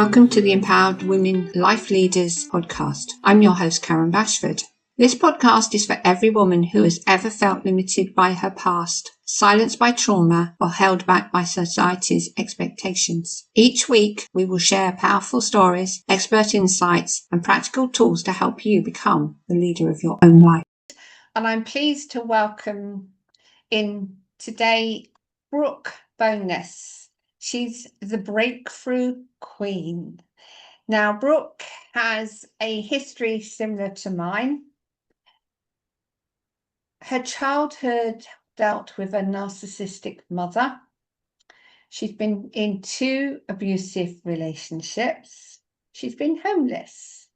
Welcome to the Empowered Women Life Leaders podcast. I'm your host, Karen Bashford. This podcast is for every woman who has ever felt limited by her past, silenced by trauma, or held back by society's expectations. Each week, we will share powerful stories, expert insights, and practical tools to help you become the leader of your own life. And I'm pleased to welcome in today Brooke Bownes. She's the breakthrough queen. Now, Brooke has a history similar to mine. Her childhood dealt with a narcissistic mother. She's been in 2 abusive relationships. She's been homeless.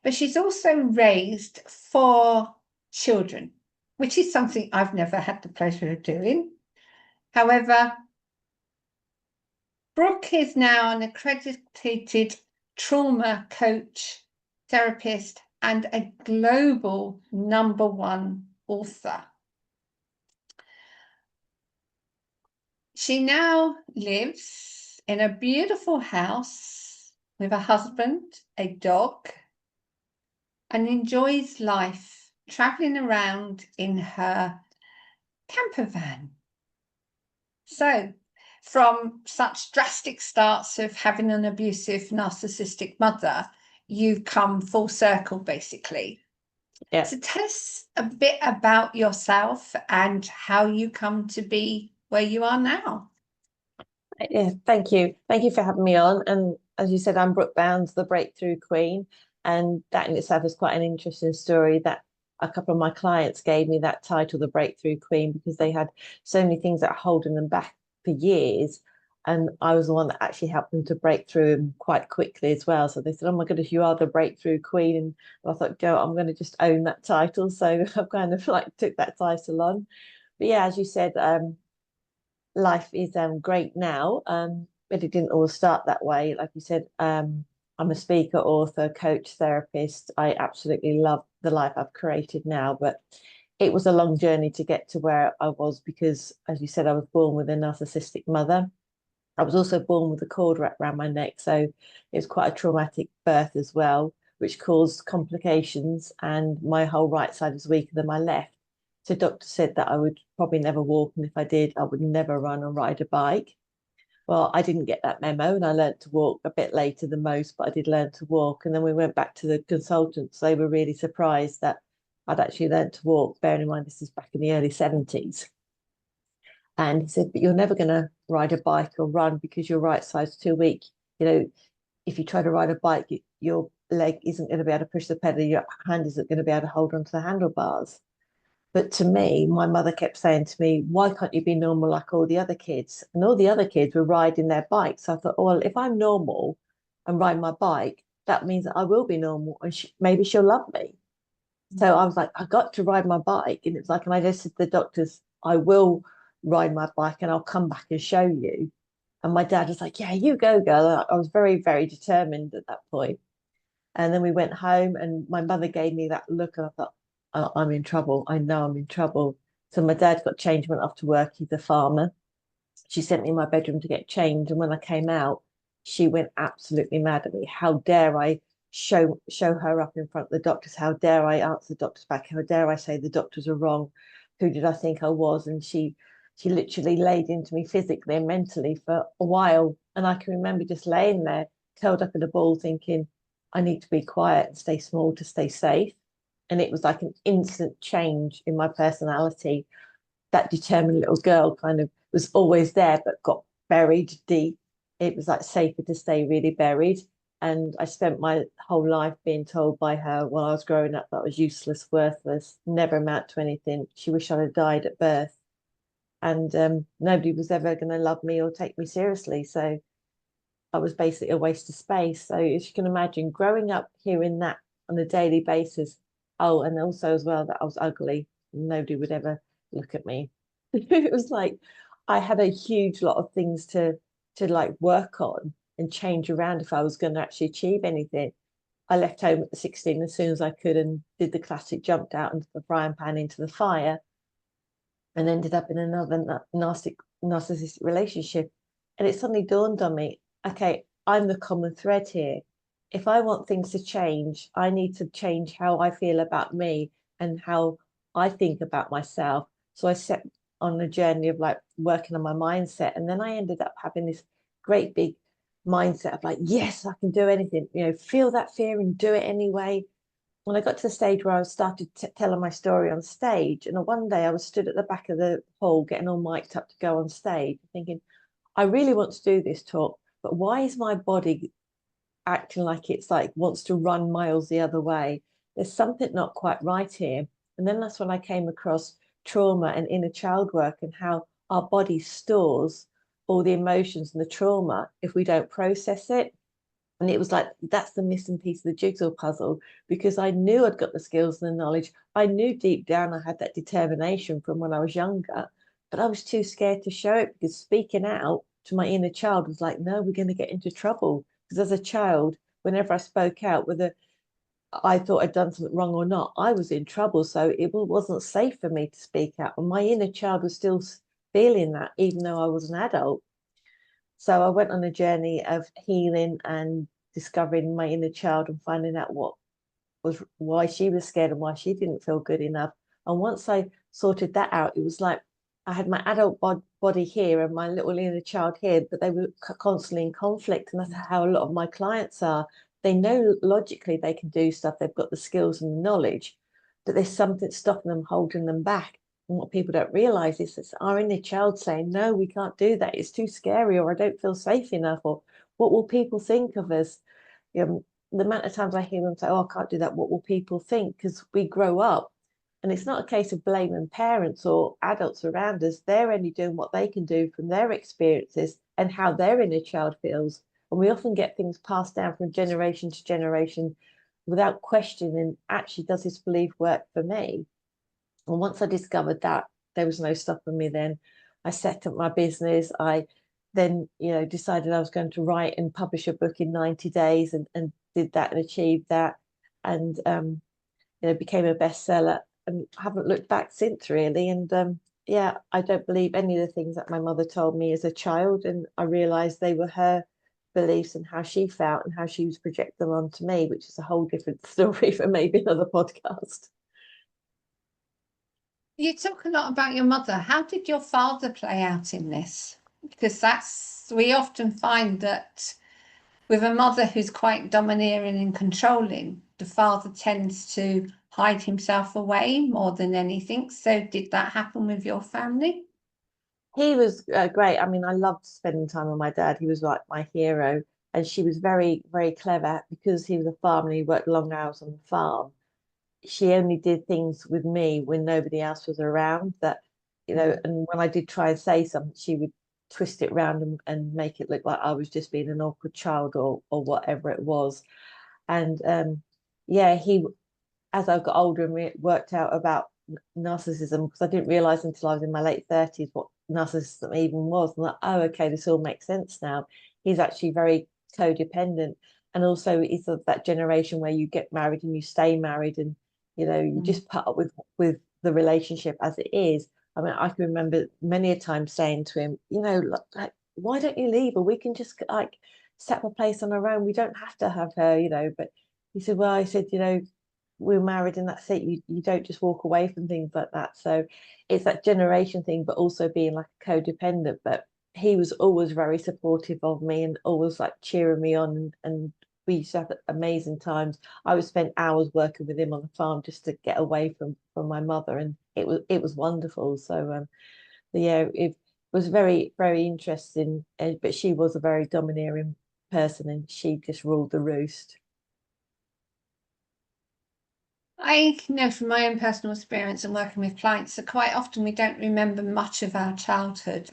But she's also raised 4 children, which is something I've never had the pleasure of doing. However, Brooke is now an accredited trauma coach, therapist, and a global #1 author. She now lives in a beautiful house with a husband, a dog, and enjoys life traveling around in her camper van. So, from such drastic starts of having an abusive, narcissistic mother, you've come full circle, basically. Yeah. So tell us a bit about yourself and how you come to be where you are now. Yeah, thank you. Thank you for having me on. And as you said, I'm Brooke Bownes, the breakthrough queen. And that in itself is quite an interesting story that a couple of my clients gave me that title, the breakthrough queen, because they had so many things that are holding them back for years. And I was the one that actually helped them to break through them quite quickly as well. So they said, "Oh my goodness, you are the breakthrough queen." And I thought, "Go, I'm going to just own that title." So I've kind of like took that title on. But yeah, as you said, life is great now, but it didn't all start that way. Like you said, I'm a speaker, author, coach, therapist. I absolutely love the life I've created now, but it was a long journey to get to where I was because, as you said, I was born with a narcissistic mother. I was also born with a cord wrapped around my neck, so it was quite a traumatic birth as well, which caused complications, and my whole right side was weaker than my left. So doctor said that I would probably never walk, and if I did, I would never run or ride a bike. Well, I didn't get that memo, and I learned to walk a bit later than most, but I did learn to walk. And then we went back to the consultants. They were really surprised that I'd actually learned to walk, bearing in mind this is back in the early 70s. And he said, "But you're never going to ride a bike or run because your right side's too weak. You know, if you try to ride a bike, your leg isn't going to be able to push the pedal, your hand isn't going to be able to hold onto the handlebars." But to me, my mother kept saying to me, "Why can't you be normal like all the other kids?" And all the other kids were riding their bikes. So I thought, "Oh, well, if I'm normal and ride my bike, that means that I will be normal and maybe she'll love me." So I was like, I got to ride my bike. And it's like, and I just said to the doctors, "I will ride my bike and I'll come back and show you." And my dad was like, "Yeah, you go, girl." I was very, very determined at that point. And then we went home and my mother gave me that look and I thought, I'm in trouble. I know I'm in trouble. So my dad got changed, went off to work. He's a farmer. She sent me in my bedroom to get changed. And when I came out, she went absolutely mad at me. How dare I show her up in front of the doctors? How dare I answer the doctors back? How dare I say the doctors are wrong? Who did I think I was? And she literally laid into me physically and mentally for a while. And I can remember just laying there, curled up in a ball, thinking, I need to be quiet and stay small to stay safe. And it was like an instant change in my personality. That determined little girl kind of was always there, but got buried deep. It was like safer to stay really buried. And I spent my whole life being told by her while I was growing up that I was useless, worthless, never amount to anything. She wished I'd have died at birth. And nobody was ever going to love me or take me seriously. So I was basically a waste of space. So as you can imagine, growing up hearing that on a daily basis. Oh, and also as well that I was ugly. Nobody would ever look at me. It was like I had a huge lot of things to like work on and change around if I was going to actually achieve anything. I left home at 16 as soon as I could and did the classic jumped out into the frying pan into the fire and ended up in another narcissistic relationship. And it suddenly dawned on me, okay, I'm the common thread here. If I want things to change, I need to change how I feel about me and how I think about myself. So I set on a journey of like working on my mindset. And then I ended up having this great big mindset of like, yes, I can do anything, feel that fear and do it anyway. When I got to the stage where I started telling my story on stage, and one day I was stood at the back of the hall getting all mic'd up to go on stage, thinking, I really want to do this talk, but why is my body acting like it's like wants to run miles the other way? There's something not quite right here. And then that's when I came across trauma and inner child work and how our body stores all the emotions and the trauma if we don't process it. And it was like, that's the missing piece of the jigsaw puzzle, because I knew I'd got the skills and the knowledge. I knew deep down I had that determination from when I was younger, but I was too scared to show it, because speaking out to my inner child was like, no, we're going to get into trouble. Because as a child, whenever I spoke out, whether I thought I'd done something wrong or not, I was in trouble. So it wasn't safe for me to speak out. And my inner child was still feeling that, even though I was an adult. So I went on a journey of healing and discovering my inner child and finding out what was why she was scared and why she didn't feel good enough. And once I sorted that out, it was like I had my adult body here and my little inner child here, but they were constantly in conflict. And that's how a lot of my clients are. They know logically they can do stuff, they've got the skills and the knowledge, but there's something stopping them, holding them back. And what people don't realize is it's our inner child saying, no, we can't do that. It's too scary, or I don't feel safe enough, or what will people think of us? The amount of times I hear them say, oh, I can't do that. What will people think? Because we grow up, and it's not a case of blaming parents or adults around us. They're only doing what they can do from their experiences and how their inner child feels. And we often get things passed down from generation to generation without questioning, actually, does this belief work for me? And once I discovered that, there was no stopping me then. I set up my business. I then, decided I was going to write and publish a book in 90 days, and did that and achieved that. And, became a bestseller, and haven't looked back since, really. And yeah, I don't believe any of the things that my mother told me as a child. And I realized they were her beliefs and how she felt and how she was projecting them onto me, which is a whole different story for maybe another podcast. You talk a lot about your mother. How did your father play out in this? Because we often find that with a mother who's quite domineering and controlling, the father tends to hide himself away more than anything. So did that happen with your family? He was great. I mean, I loved spending time with my dad. He was like my hero. And she was very, very clever, because he was a farmer and he worked long hours on the farm. She only did things with me when nobody else was around. And when I did try and say something, she would twist it around and make it look like I was just being an awkward child, or whatever it was. And yeah, as I got older and worked out about narcissism, because I didn't realize until I was in my late 30s what narcissism even was. I'm like, oh, okay, this all makes sense now. He's actually very codependent. And also, he's of that generation where you get married and you stay married, and you just put up with the relationship as it is. I mean, I can remember many a time saying to him, like, why don't you leave her? We can just like set up a place on our own. We don't have to have her. But he said, well, I said, we're married and that's it. You don't just walk away from things like that. So it's that generation thing, but also being like a codependent. But he was always very supportive of me and always like cheering me on, and we used to have amazing times. I would spend hours working with him on the farm just to get away from my mother, and it was wonderful. So yeah, it was very, very interesting. But she was a very domineering person, and she just ruled the roost. I know from my own personal experience and working with clients that quite often we don't remember much of our childhood.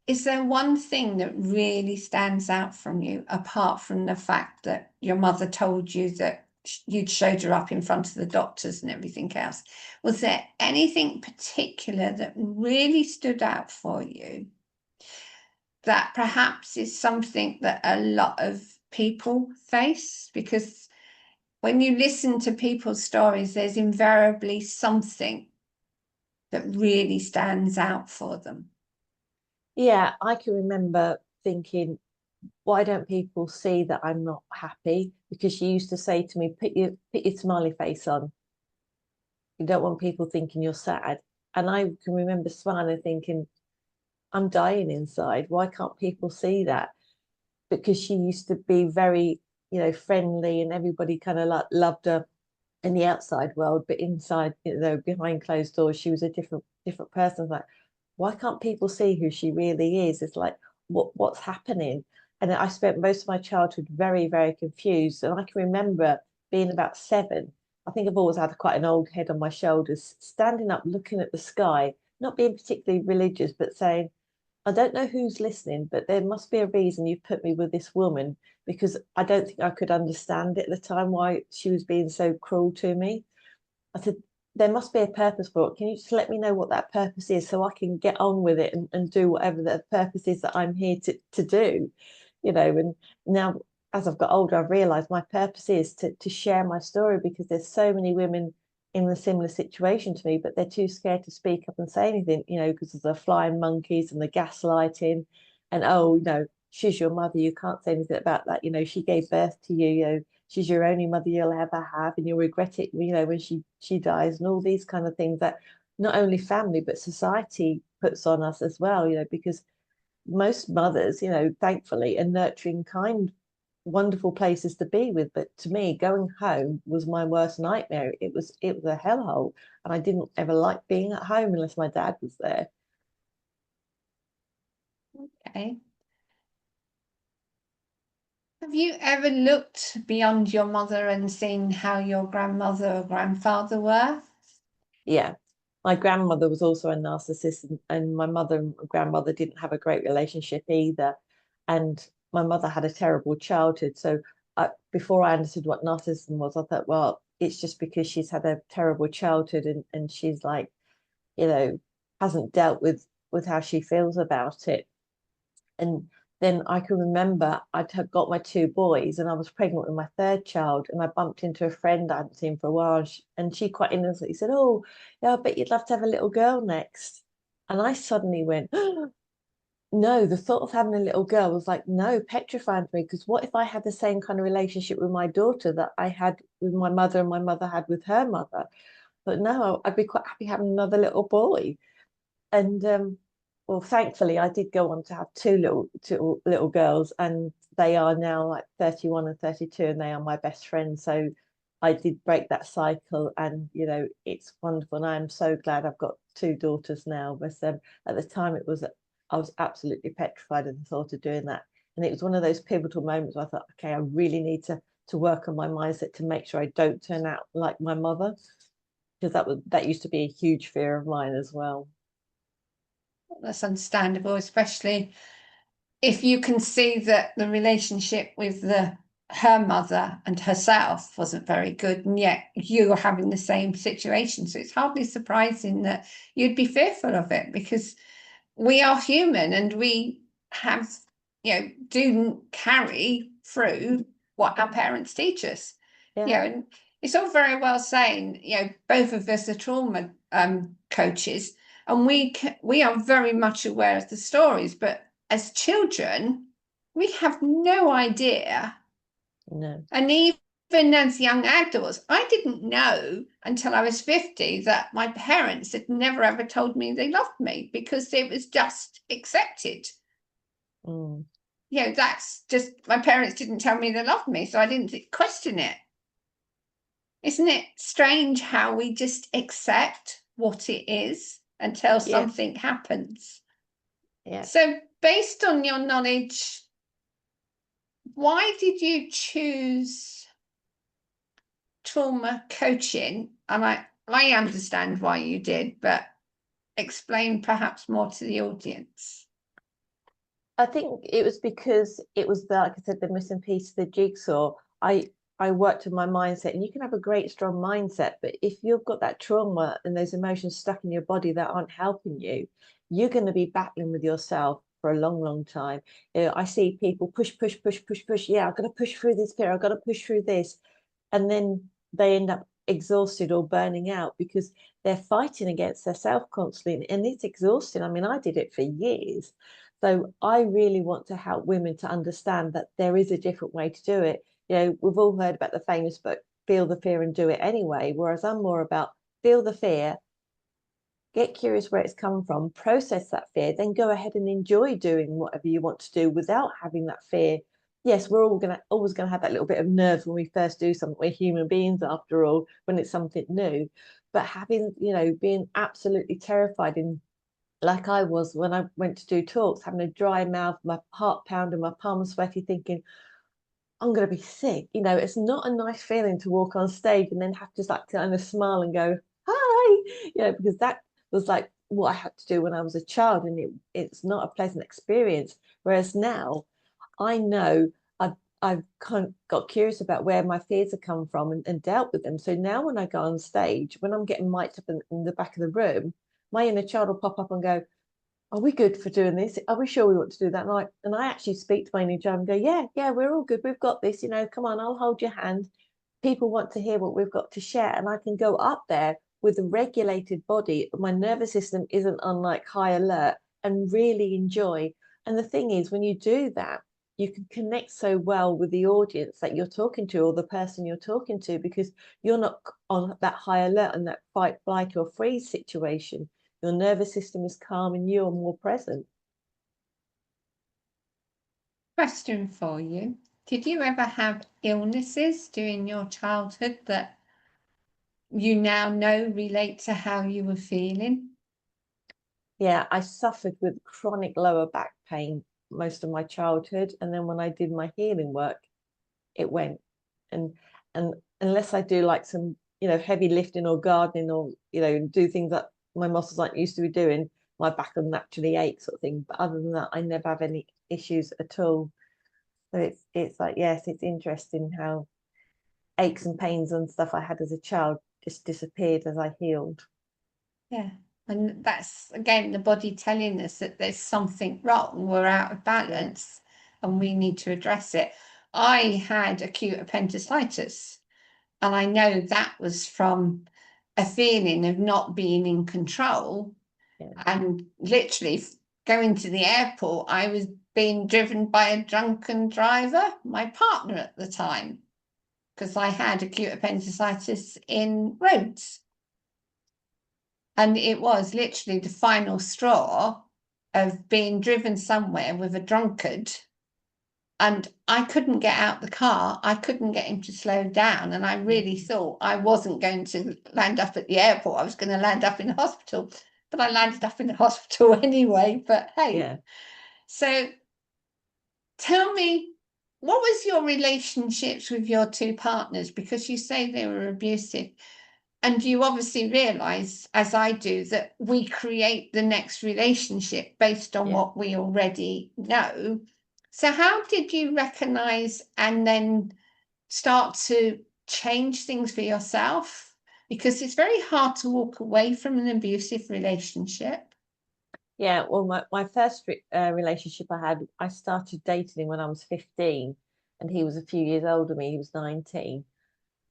Is there one thing that really stands out from you, apart from the fact that your mother told you that you'd showed her up in front of the doctors and everything else? Was there anything particular that really stood out for you that perhaps is something that a lot of people face? Because when you listen to people's stories, there's invariably something that really stands out for them. Yeah, I can remember thinking, why don't people see that I'm not happy? Because she used to say to me, put your smiley face on. You don't want people thinking you're sad. And I can remember smiling thinking, I'm dying inside. Why can't people see that? Because she used to be very, friendly, and everybody kind of like loved her in the outside world, but inside, behind closed doors, she was a different person. Like, why can't people see who she really is? It's like, what's happening? And I spent most of my childhood very, very confused. And I can remember being about 7. I think I've always had quite an old head on my shoulders, standing up, looking at the sky, not being particularly religious, but saying, I don't know who's listening, but there must be a reason you put me with this woman, because I don't think I could understand it at the time why she was being so cruel to me. I said, there must be a purpose for it. Can you just let me know what that purpose is so I can get on with it and do whatever the purpose is that I'm here to do? And now as I've got older, I've realized my purpose is to share my story, because there's so many women in a similar situation to me, but they're too scared to speak up and say anything, because of the flying monkeys and the gaslighting. And, oh, she's your mother, you can't say anything about that. She gave birth to you, she's your only mother you'll ever have, and you'll regret it, when she dies, and all these kind of things that not only family but society puts on us as well, because most mothers, thankfully, are nurturing, kind, wonderful places to be with. But to me, going home was my worst nightmare. It was a hellhole, and I didn't ever like being at home unless my dad was there. Okay. Have you ever looked beyond your mother and seen how your grandmother or grandfather were? Yeah. My grandmother was also a narcissist, and my mother and grandmother didn't have a great relationship either. And my mother had a terrible childhood. So before I understood what narcissism was, I thought, well, it's just because she's had a terrible childhood, and she's like, you know, hasn't dealt with how she feels about it. And then I can remember I'd have got my 2 boys, and I was pregnant with my third child, and I bumped into a friend I hadn't seen for a while, and she quite innocently said, "Oh, yeah, I bet you'd love to have a little girl next." And I suddenly went, "Oh, no," the thought of having a little girl was like, no, petrifying to me, because what if I had the same kind of relationship with my daughter that I had with my mother and my mother had with her mother? But no, I'd be quite happy having another little boy. And well, thankfully, I did go on to have two little girls, and they are now like 31 and 32, and they are my best friends. So I did break that cycle, and it's wonderful. And I'm so glad I've got 2 daughters now. But at the time, I was absolutely petrified of the thought of doing that. And it was one of those pivotal moments where I thought, okay, I really need to work on my mindset to make sure I don't turn out like my mother, because that used to be a huge fear of mine as well. That's understandable, especially if you can see that the relationship with her mother and herself wasn't very good, and yet you're having the same situation. So it's hardly surprising that you'd be fearful of it, because we are human and we have, do carry through what our parents teach us. Yeah. And it's all very well saying, both of us are trauma coaches, and we are very much aware of the stories, but as children, we have no idea. No. And even as young adults, I didn't know until I was 50 that my parents had never ever told me they loved me, because it was just accepted. Mm. That's just, my parents didn't tell me they loved me, so I didn't question it. Isn't it strange how we just accept what it is until Yeah. something happens? Yeah. So, based on your knowledge, why did you choose trauma coaching? And I understand why you did, but explain perhaps more to the audience. I think it was because it was like I said, the missing piece of the jigsaw. I worked with my mindset, and you can have a great strong mindset, but if you've got that trauma and those emotions stuck in your body that aren't helping you, you're going to be battling with yourself for a long, long time. I see people push, push, push, push, push. Yeah, I've got to push through this fear. I've got to push through this, and then they end up exhausted or burning out because they're fighting against their self constantly, and it's exhausting. I mean, I did it for years. So I really want to help women to understand that there is a different way to do it. You know, we've all heard about the famous book, Feel the Fear and Do It Anyway, whereas I'm more about feel the fear, get curious where it's come from, process that fear, then go ahead and enjoy doing whatever you want to do without having that fear. Yes, we're always gonna have that little bit of nerves when we first do something. We're human beings after all, when it's something new. But having, you know, being absolutely terrified in, like I was when I went to do talks, having a dry mouth, my heart pounding, my palms sweaty, thinking, I'm going to be sick. You know, it's not a nice feeling to walk on stage and then have to like kind of smile and go, hi, you know, because that was like what I had to do when I was a child, and it's not a pleasant experience. Whereas now I know I've kind of got curious about where my fears have come from and dealt with them. So now when I go on stage, when I'm getting mic'd up in the back of the room, my inner child will pop up and go, are we good for doing this? Are we sure we want to do that? And I actually speak to my inner child and go, yeah, we're all good. We've got this, you know, come on, I'll hold your hand. People want to hear what we've got to share. And I can go up there with a regulated body. My nervous system isn't on like high alert, and really enjoy. And the thing is, when you do that, you can connect so well with the audience that you're talking to, or the person you're talking to, because you're not on that high alert and that fight, flight, or freeze situation. Your nervous system is calm and you're more present. Question for you. Did you ever have illnesses during your childhood that you now know relate to how you were feeling? Yeah, I suffered with chronic lower back pain most of my childhood. And then when I did my healing work, it went. And unless I do like some, you know, heavy lifting or gardening, or, you know, do things that my muscles aren't used to be doing, my back will naturally ache, sort of thing. But other than that, I never have any issues at all. So it's like, yes, it's interesting how aches and pains and stuff I had as a child just disappeared as I healed. Yeah. And that's again the body telling us that there's something wrong, we're out of balance, and we need to address it. I had acute appendicitis, and I know that was from a feeling of not being in control. Yeah. And literally going to the airport, I was being driven by a drunken driver, my partner at the time, because I had acute appendicitis in Rhodes. And it was literally the final straw of being driven somewhere with a drunkard. And I couldn't get out the car. I couldn't get him to slow down. And I really thought I wasn't going to land up at the airport. I was going to land up in the hospital. But I landed up in the hospital anyway. But hey, Yeah. So tell me, what was your relationships with your two partners? Because you say they were abusive. And you obviously realize, as I do, that we create the next relationship based on Yeah. what we already know. So, how did you recognize and then start to change things for yourself? Because it's very hard to walk away from an abusive relationship. Yeah, well, my first relationship I had, I started dating him when I was 15, and he was a few years older than me. He was 19,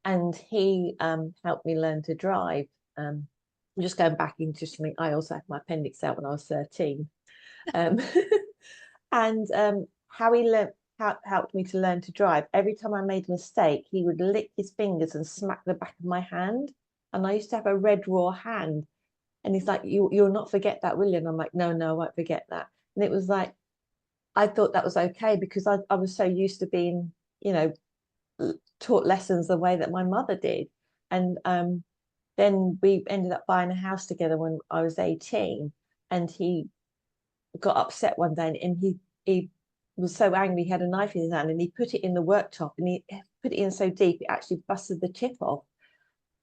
and he helped me learn to drive. I'm just going back into something. I also had my appendix out when I was 13. Um, and how he helped me to learn to drive. Every time I made a mistake, he would lick his fingers and smack the back of my hand. And I used to have a red raw hand. And he's like, you'll not forget that, will you? And I'm like, no, I won't forget that. And it was like, I thought that was okay because I was so used to being, you know, taught lessons the way that my mother did. And then we ended up buying a house together when I was 18. And he got upset one day, and he was so angry. He had a knife in his hand and he put it in the worktop, and he put it in so deep it actually busted the tip off.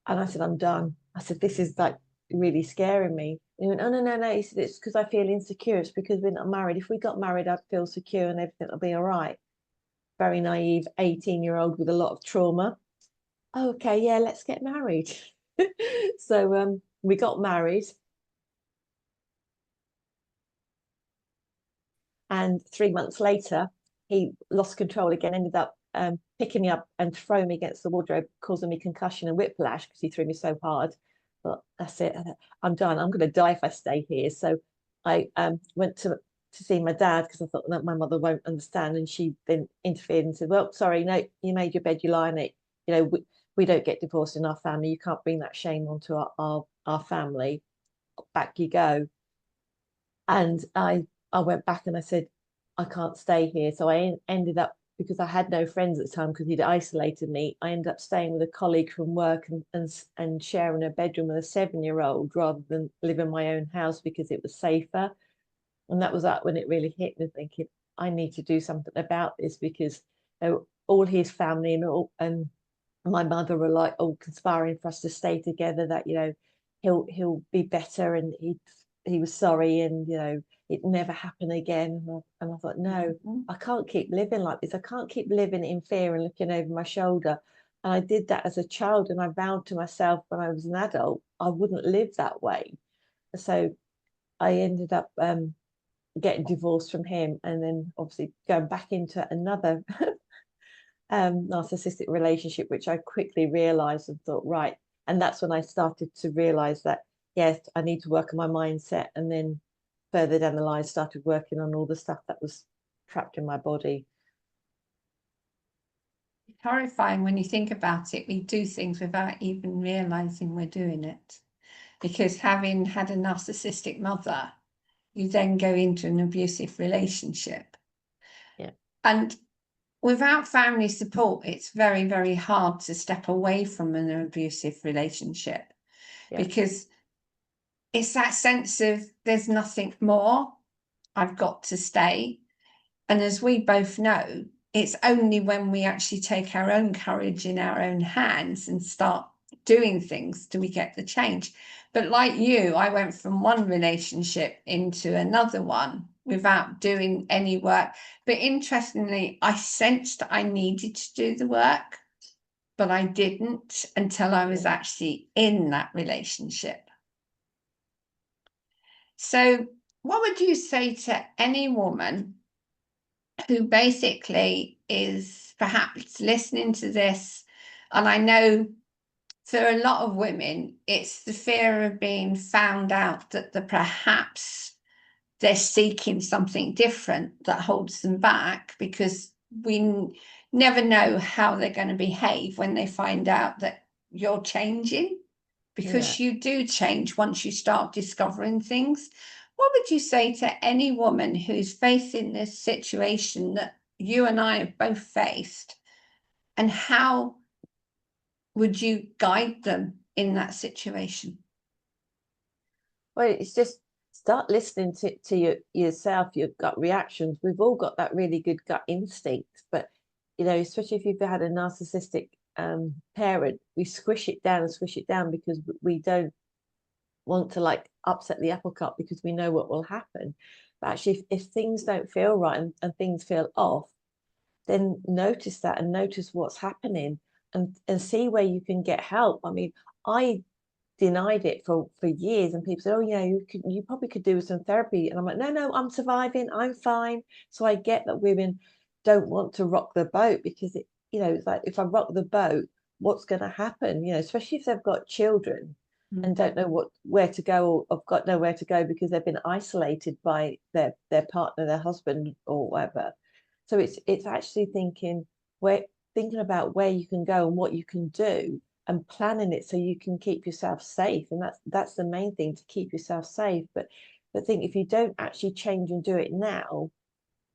And I said, I'm done. I said, this is like really scaring me. And he went, oh, no. He said, it's because I feel insecure. It's because we're not married. If we got married, I'd feel secure and everything will be all right. Very naive 18-year-old with a lot of trauma. Okay, yeah, let's get married. So we got married. And 3 months later, he lost control again, ended up picking me up and throwing me against the wardrobe, causing me concussion and whiplash because he threw me so hard. But that's it. I'm done. I'm going to die if I stay here. So I went to to see my dad because I thought that my mother won't understand, and she then interfered and said, well, sorry, no, you made your bed, you lie on it. You know, we don't get divorced in our family. You can't bring that shame onto our family. Back you go. And I went back and I said, I can't stay here. So I ended up, because I had no friends at the time because he'd isolated me, I ended up staying with a colleague from work and sharing a bedroom with a 7-year-old rather than live in my own house because it was safer. And that was that when it really hit me, thinking, I need to do something about this because all his family and my mother were like all conspiring for us to stay together, that, you know, he'll be better, and he was sorry, and, you know, it never happened again. And I thought, no, I can't keep living like this. I can't keep living in fear and looking over my shoulder. And I did that as a child, and I vowed to myself when I was an adult I wouldn't live that way. So I ended up getting divorced from him, and then obviously going back into another narcissistic relationship, which I quickly realized and thought, right. And that's when I started to realize that, yes, I need to work on my mindset. And then further down the line, started working on all the stuff that was trapped in my body. It's horrifying when you think about it. We do things without even realizing we're doing it. Because having had a narcissistic mother, you then go into an abusive relationship. Yeah. And without family support, it's very, very hard to step away from an abusive relationship, because it's that sense of there's nothing more, I've got to stay. And as we both know, it's only when we actually take our own courage in our own hands and start doing things do we get the change. But like you, I went from one relationship into another one without doing any work. But interestingly, I sensed I needed to do the work, but I didn't until I was actually in that relationship. So what would you say to any woman who basically is perhaps listening to this? And I know for a lot of women, it's the fear of being found out that perhaps they're seeking something different that holds them back, because we never know how they're going to behave when they find out that you're changing, because you do change once you start discovering things. What would you say to any woman who's facing this situation that you and I have both faced, and how would you guide them in that situation? Well, it's just start listening to yourself, your gut reactions. We've all got that really good gut instinct, but, you know, especially if you've had a narcissistic parent, we squish it down and squish it down because we don't want to like upset the apple cart because we know what will happen. But actually, if things don't feel right and things feel off, then notice that and notice what's happening, and see where you can get help. I mean, I denied it for years, and people said, oh yeah, you probably could do some therapy, and I'm like, no, I'm surviving, I'm fine. So I get that women don't want to rock the boat, because it, you know, it's like, if I rock the boat, what's going to happen, you know, especially if they've got children and don't know where to go, or have got nowhere to go because they've been isolated by their partner, their husband or whatever. So it's actually thinking about where you can go and what you can do, and planning it so you can keep yourself safe. And that's the main thing, to keep yourself safe. But think, if you don't actually change and do it now,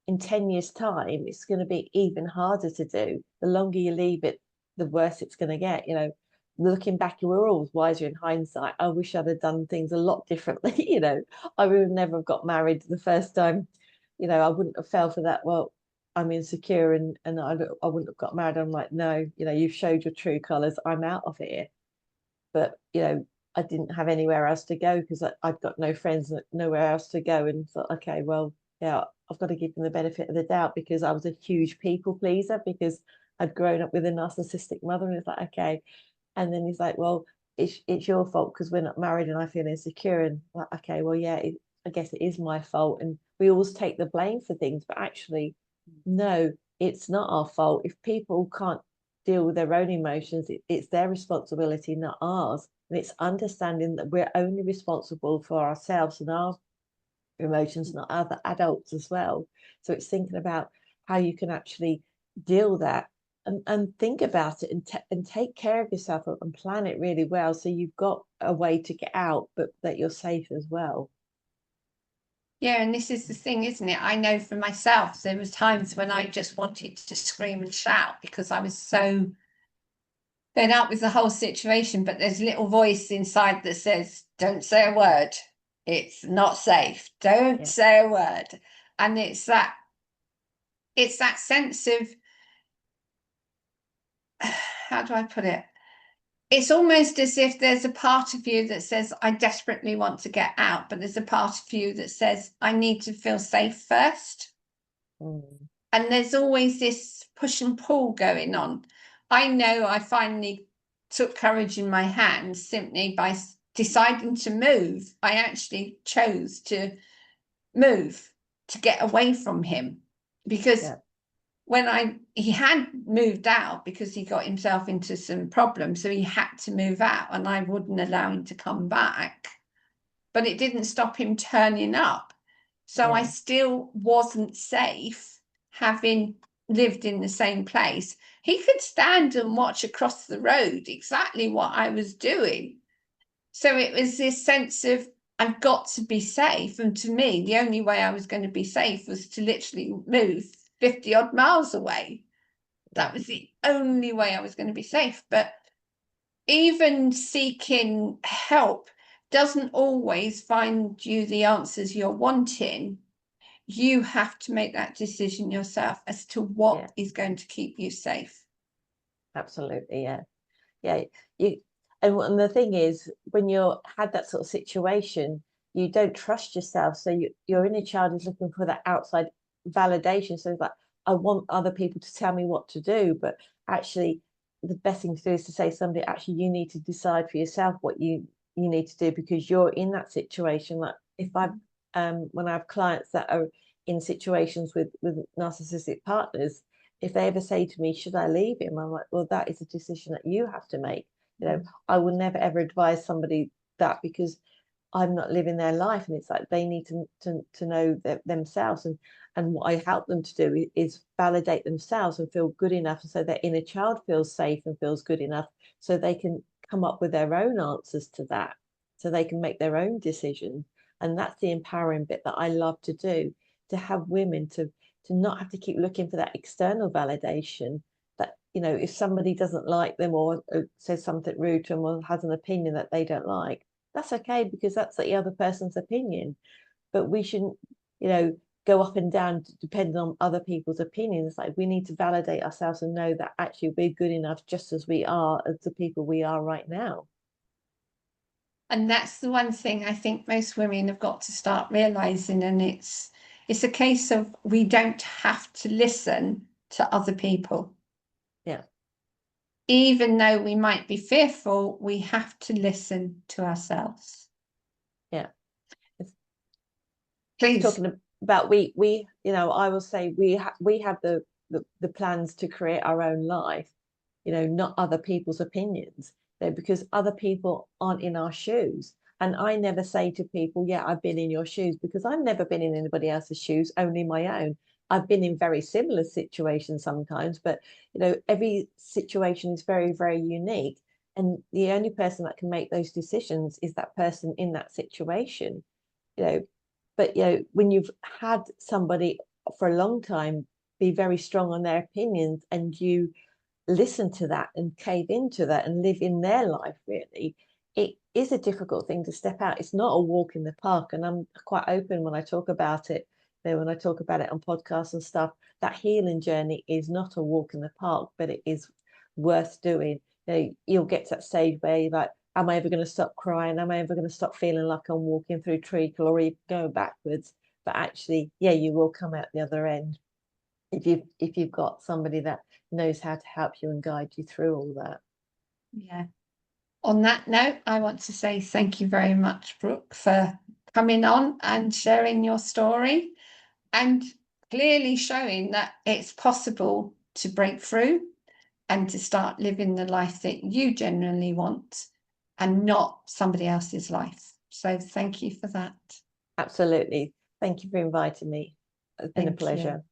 in 10 years time, it's going to be even harder to do. The longer you leave it, the worse it's going to get. You know, looking back, we're always wiser in hindsight. I wish I'd have done things a lot differently. You know, I would never have got married the first time. You know, I wouldn't have fell for that. Well, I'm insecure and I wouldn't have got married. I'm like, no, you know, you've showed your true colors. I'm out of here. But, you know, I didn't have anywhere else to go because I'd got no friends, nowhere else to go. And thought, okay, well, yeah, I've got to give them the benefit of the doubt, because I was a huge people pleaser, because I'd grown up with a narcissistic mother. And it's like, okay. And then he's like, well, it's your fault because we're not married and I feel insecure. And like, okay, well, yeah, I guess it is my fault. And we always take the blame for things, but actually, no, it's not our fault. If people can't deal with their own emotions, it's their responsibility, not ours. And it's understanding that we're only responsible for ourselves and our emotions and other adults as well. So it's thinking about how you can actually deal with that and think about it and take care of yourself and plan it really well so you've got a way to get out, but that you're safe as well. Yeah, and this is the thing, isn't it? I know for myself, there was times when I just wanted to scream and shout because I was so fed up with the whole situation. But there's a little voice inside that says, "Don't say a word. It's not safe. Don't say a word." And it's that sense of, how do I put it? It's almost as if there's a part of you that says, "I desperately want to get out," but there's a part of you that says, "I need to feel safe first." Mm. And there's always this push and pull going on. I know I finally took courage in my hands simply by deciding to move. I actually chose to move to get away from him because when he had moved out because he got himself into some problems, so he had to move out and I wouldn't allow him to come back. But it didn't stop him turning up. So I still wasn't safe having lived in the same place. He could stand and watch across the road exactly what I was doing. So it was this sense of, I've got to be safe. And to me, the only way I was going to be safe was to literally move 50 odd miles away. That was the only way I was going to be safe. But even seeking help doesn't always find you the answers you're wanting. You have to make that decision yourself as to what is going to keep you safe. Absolutely, yeah. And the thing is, when you're had that sort of situation, you don't trust yourself. So your inner child is looking for that outside validation. So it's like, I want other people to tell me what to do, but actually the best thing to do is to say to somebody, actually, you need to decide for yourself what you need to do because you're in that situation. Like if when I have clients that are in situations with narcissistic partners, if they ever say to me, should I leave him? I'm like, well, that is a decision that you have to make. I will never ever advise somebody that because I'm not living their life, and it's like they need to know themselves, and what I help them to do is validate themselves and feel good enough, so their inner child feels safe and feels good enough, so they can come up with their own answers to that, so they can make their own decisions, and that's the empowering bit that I love to do, to have women to not have to keep looking for that external validation. That if somebody doesn't like them or says something rude to them or has an opinion that they don't like, that's okay because that's the other person's opinion. But we shouldn't, go up and down depending on other people's opinions. Like we need to validate ourselves and know that actually we're good enough just as we are, as the people we are right now. And that's the one thing I think most women have got to start realizing. And it's a case of we don't have to listen to other people. Yeah. Even though we might be fearful, we have to listen to ourselves. Yeah. Please. Talking about I will say we have the plans to create our own life, not other people's opinions, because other people aren't in our shoes. And I never say to people, yeah, I've been in your shoes, because I've never been in anybody else's shoes, only my own. I've been in very similar situations sometimes, but every situation is very, very unique. And the only person that can make those decisions is that person in that situation. But when you've had somebody for a long time be very strong on their opinions, and you listen to that and cave into that and live in their life, really, it is a difficult thing to step out. It's not a walk in the park, and I'm quite open when I talk about it. When I talk about it on podcasts and stuff, that healing journey is not a walk in the park, but it is worth doing. You'll get to that stage where you're like, am I ever going to stop crying? Am I ever going to stop feeling like I'm walking through treacle or even going backwards? But actually, yeah, you will come out the other end if you've got somebody that knows how to help you and guide you through all that. Yeah. On that note, I want to say thank you very much, Brooke, for coming on and sharing your story and clearly showing that it's possible to break through and to start living the life that you genuinely want and not somebody else's life. So thank you for that. Absolutely. Thank you for inviting me. It's been a Thank you. pleasure.